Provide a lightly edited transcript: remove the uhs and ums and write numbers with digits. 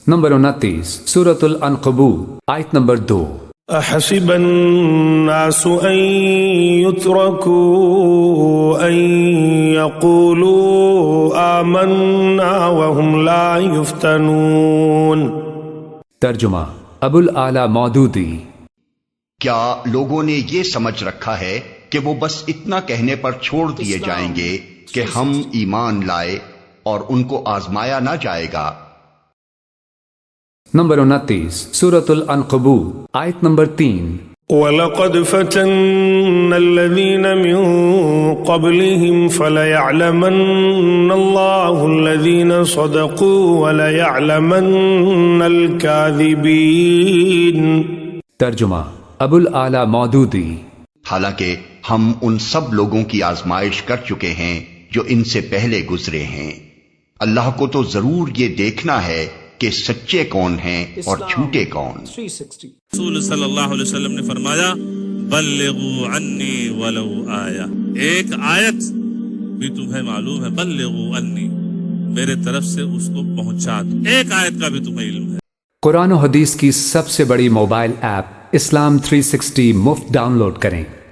Number 29 سورة العنقبوت آیت number 2. أحسب الناس أن يتركوا أن يقولوا آمنا وهم لا يفتنون. ترجمہ ابو الاعلیٰ مودودی. کیا لوگوں نے یہ سمجھ رکھا ہے کہ وہ بس اتنا کہنے پر چھوڑ دیے جائیں گے کہ ہم ایمان لائے اور ان کو آزمایا نہ جائے گا؟ نمبر 29 سورة العنقبوت آیت نمبر 3. وَلَقَدْ فَتَنَّا الَّذِينَ مِن قَبْلِهِمْ فَلَيَعْلَمَنَّ اللَّهُ الَّذِينَ صَدَقُوا وَلَيَعْلَمَنَّ الْكَاذِبِينَ. ترجمہ ابو الاعلیٰ مودودی. حالانکہ ہم ان سب لوگوں کی آزمائش کر چکے ہیں جو ان سے پہلے گزرے ہیں. اللہ کو تو ضرور یہ دیکھنا ہے کہ سچے کون ہیں اور جھوٹے کون. رسول صلی اللہ علیہ وسلم نے فرمایا بلغوا عنی ولو آیہ، ایک آیت بھی تمہیں معلوم ہے، بلغوا عنی، میرے طرف سے اس کو پہنچا دو، ایک آیت کا بھی تمہیں علم ہے. قرآن و حدیث کی سب سے بڑی موبائل ایپ اسلام 360 مفت ڈاؤن لوڈ کریں.